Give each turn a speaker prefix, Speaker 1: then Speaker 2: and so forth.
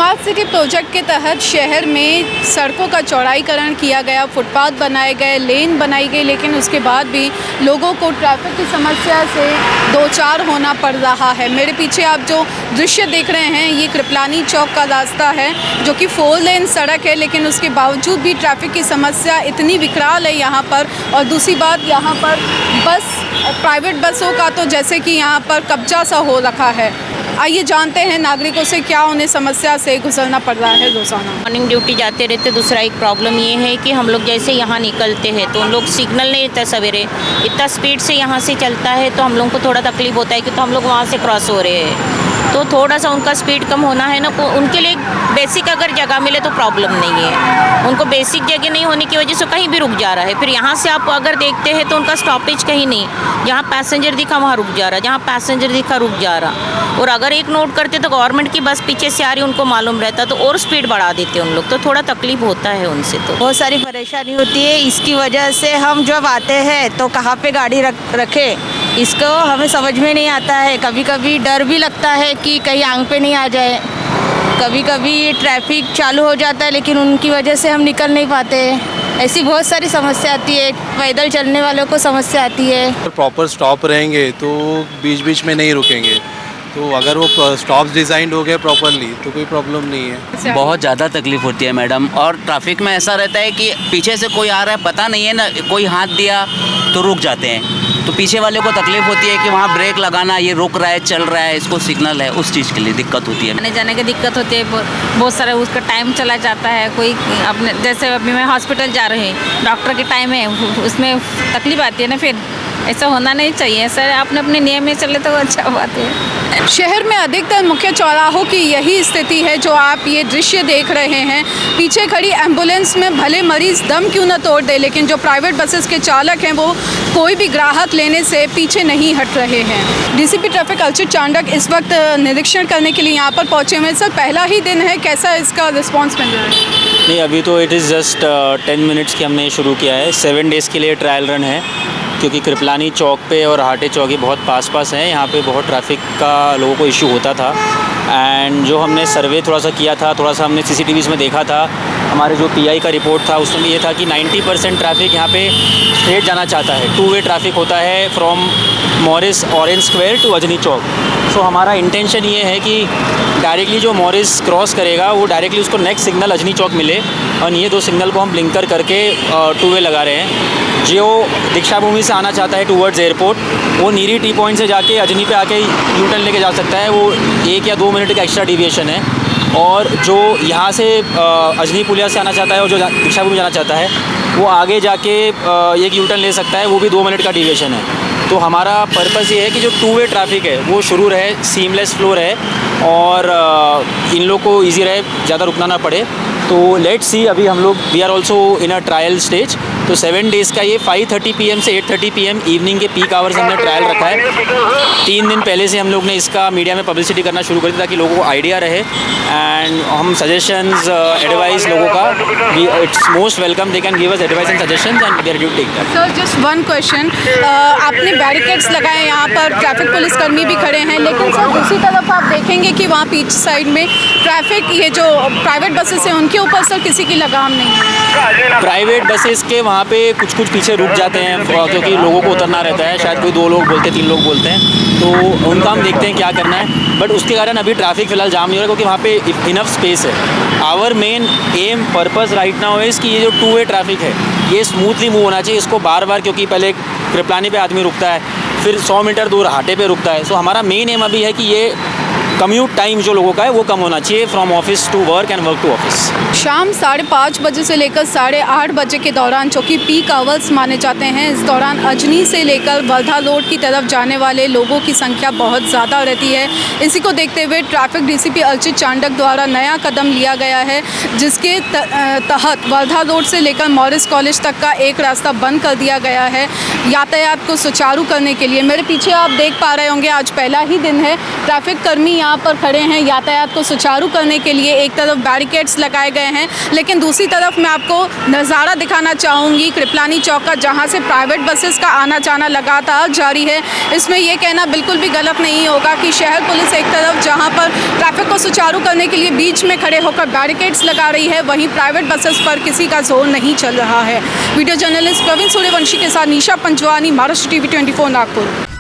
Speaker 1: Smart city project के तहत शहर में सड़कों का चौड़ाईकरण किया गया, फुटपाथ बनाए गए, लेन बनाई गई, लेकिन उसके बाद भी लोगों को ट्रैफिक की समस्या से दो चार होना पड़ रहा है। मेरे पीछे आप जो दृश्य देख रहे हैं ये कृपलानी चौक का रास्ता है जो कि 4 लेन सड़क है, लेकिन उसके बावजूद भी ट्रैफिक की समस्या इतनी विकराल है यहाँ पर। और दूसरी बात, यहाँ पर प्राइवेट बसों का तो जैसे कि यहाँ पर कब्जा सा हो रखा है। आइए जानते हैं नागरिकों से क्या उन्हें समस्या से गुजरना पड़ रहा है रोज़ाना।
Speaker 2: मॉर्निंग ड्यूटी जाते रहते। दूसरा एक प्रॉब्लम ये है कि हम लोग जैसे यहाँ निकलते हैं तो उन लोग सिग्नल नहीं देता, सवेरे इतना स्पीड से यहाँ से चलता है तो हम लोग को थोड़ा तकलीफ होता है कि तो हम लोग वहाँ से क्रॉस हो रहे हैं, तो थोड़ा सा उनका स्पीड कम होना है ना। उनके लिए बेसिक अगर जगह मिले तो प्रॉब्लम नहीं है। उनको बेसिक जगह नहीं होने की वजह से कहीं भी रुक जा रहा है। फिर यहाँ से आप अगर देखते हैं तो उनका स्टॉपेज कहीं नहीं, जहाँ पैसेंजर दिखा वहाँ रुक जा रहा, जहाँ पैसेंजर दिखा रुक जा रहा। और अगर एक नोट करते तो गवर्नमेंट की बस पीछे से आ रही, उनको मालूम रहता तो और स्पीड बढ़ा देते उन लोग, तो थोड़ा तकलीफ होता है उनसे। तो
Speaker 3: बहुत सारी परेशानी होती है। इसकी वजह से हम जब आते हैं तो कहाँ पे गाड़ी रखें इसको हमें समझ में नहीं आता है। कभी कभी डर भी लगता है कि कहीं आंख पे नहीं आ जाए। कभी कभी ट्रैफिक चालू हो जाता है लेकिन उनकी वजह से हम निकल नहीं पाते। ऐसी बहुत सारी समस्या आती है। पैदल चलने वालों को समस्या आती है।
Speaker 4: प्रॉपर स्टॉप रहेंगे तो बीच बीच में नहीं रुकेंगे, तो अगर वो स्टॉप्स डिज़ाइन हो गए प्रॉपरली तो कोई प्रॉब्लम नहीं है।
Speaker 5: बहुत ज़्यादा तकलीफ होती है मैडम। और ट्रैफिक में ऐसा रहता है कि पीछे से कोई आ रहा है, पता नहीं है ना, कोई हाथ दिया तो रुक जाते हैं, तो पीछे वाले को तकलीफ होती है कि वहाँ ब्रेक लगाना, ये रुक रहा है, चल रहा है, इसको सिग्नल है, उस चीज़ के लिए दिक्कत होती है।
Speaker 6: आने जाने की दिक्कत होती है, बहुत सारा उसका टाइम चला जाता है। कोई अपने जैसे अभी मैं हॉस्पिटल जा रही हूँ, डॉक्टर के टाइम है, उसमें तकलीफ आती है ना। फिर ऐसा होना नहीं चाहिए सर, आपने अपने नियम में चले तो अच्छा बात है।
Speaker 1: शहर में अधिकतर मुख्य चौराहों की यही स्थिति है जो आप ये दृश्य देख रहे हैं। पीछे खड़ी एम्बुलेंस में भले मरीज दम क्यों न तोड़ दे, लेकिन जो प्राइवेट बसेस के चालक हैं वो कोई भी ग्राहक लेने से पीछे नहीं हट रहे हैं। डीसीपी ट्रैफिक अर्चित चांडक इस वक्त निरीक्षण करने के लिए यहाँ पर पहुँचे हुए हैं। सर, पहला ही दिन है, कैसा इसका रिस्पॉन्स मिल रहा है?
Speaker 7: नहीं, अभी तो इट इज़ जस्ट 10 मिनट्स की हमने शुरू किया है। 7 डेज़ के लिए ट्रायल रन है, क्योंकि कृपलानी चौक पे और हाटे चौकी बहुत पास हैं। यहाँ पे बहुत ट्रैफिक का लोगों को इशू होता था। एंड जो हमने सर्वे थोड़ा सा किया था, थोड़ा सा हमने CCTVs में देखा था, हमारे जो PI का रिपोर्ट था उसमें ये था कि 90% ट्रैफिक यहाँ पे स्ट्रेट जाना चाहता है। 2 वे ट्रैफिक होता है from Morris orange square to Ajni Chowk. So हमारा इंटेंशन ये है कि डायरेक्टली जो मॉरिस क्रॉस करेगा वो डायरेक्टली उसको नेक्स्ट सिग्नल अजनी चौक मिले, और ये 2 सिग्नल को हम ब्लिंकर करके 2 वे लगा रहे हैं। जो दीक्षा भूमि से आना चाहता है टूवर्ड्स एयरपोर्ट, वो नीरी टी पॉइंट से जाके अजनी पे आके यू टर्न लेके जा सकता है। वो 1 या 2 मिनट का एक्स्ट्रा डिविएशन है। और जो यहाँ से अजनी पुलिया से आना चाहता है और जो दीक्षा भूमि जाना चाहता है वो आगे जाके एक यू टर्न ले सकता है, वो भी 2 मिनट का डिविएशन है। तो हमारा पर्पज़ ये है कि जो 2 वे ट्रैफिक है वो शुरू रहे, सीमलेस फ्लो रहे, और इन लोग को ईजी रहे, ज़्यादा रुकना ना पड़े। तो लेट्स सी, अभी हम लोग we are also in a trial stage. तो 7 डेज़ का ये 5:30 PM से 8:30 PM इवनिंग के पीक आवर्स हमने ट्रायल रखा है। 3 दिन पहले से हम लोग ने इसका मीडिया में पब्लिसिटी करना शुरू कर दी ताकि लोगों को आइडिया रहे। एंड हम सजेशंस, एडवाइस लोगों का, it's most welcome, they can give us advice and suggestions and we are ready to take that.
Speaker 1: Sir, just one question, आपने बैरिकेड्स लगाए, यहाँ पर ट्रैफिक पुलिसकर्मी भी खड़े हैं, लेकिन सर दूसरी तरफ आप देखेंगे कि वहाँ पीछे साइड में ट्रैफिक, ये जो प्राइवेट बसेस हैं उनके ऊपर सर किसी की लगाम नहीं है।
Speaker 7: प्राइवेट बसेस के वहाँ पे कुछ पीछे रुक जाते हैं क्योंकि लोगों को उतरना रहता है। शायद कोई 2 लोग बोलते हैं, 3 लोग बोलते हैं, तो उनका हम देखते हैं क्या करना है। बट उसके कारण अभी ट्रैफिक फ़िलहाल जाम नहीं हो रहा, क्योंकि वहाँ पे इनफ स्पेस है। Our main aim purpose right now is कि ये जो 2 वे ट्रैफिक है ये स्मूथली मूव होना चाहिए। इसको बार बार, क्योंकि पहले कृपलानी पे आदमी रुकता है, फिर 100 मीटर दूर हाटे पे रुकता है। सो हमारा मेन एम अभी है कि ये कम्यूट टाइम जो लोगों का है वो कम होना चाहिए, from office to work and work to office.
Speaker 1: शाम 5:30 बजे से लेकर 8:30 बजे के दौरान, जो कि पीक आवर्स माने जाते हैं, इस दौरान अजनी से लेकर वर्धा रोड की तरफ जाने वाले लोगों की संख्या बहुत ज़्यादा रहती है। इसी को देखते हुए ट्रैफिक डीसीपी अर्चित चांडक द्वारा नया कदम लिया गया है, जिसके तहत वर्धा रोड से लेकर मॉरिस कॉलेज तक का एक रास्ता बंद कर दिया गया है यातायात को सुचारू करने के लिए। मेरे पीछे आप देख पा रहे होंगे आज पहला ही दिन है, ट्रैफिक कर्मी यहाँ यहाँ पर खड़े हैं यातायात को सुचारू करने के लिए। एक तरफ बैरिकेड्स लगाए गए हैं, लेकिन दूसरी तरफ मैं आपको नज़ारा दिखाना चाहूँगी कृपलानी चौक का, जहाँ से प्राइवेट बसेस का आना जाना लगातार जारी है। इसमें ये कहना बिल्कुल भी गलत नहीं होगा कि शहर पुलिस एक तरफ जहाँ पर ट्रैफिक को सुचारू करने के लिए बीच में खड़े होकर बैरिकेड्स लगा रही है, वहीं प्राइवेट बसेस पर किसी का जोर नहीं चल रहा है। वीडियो जर्नलिस्ट प्रवीण सूर्यवंशी के साथ निशा पंजवानी, महाराष्ट्र टीवी 24 नागपुर।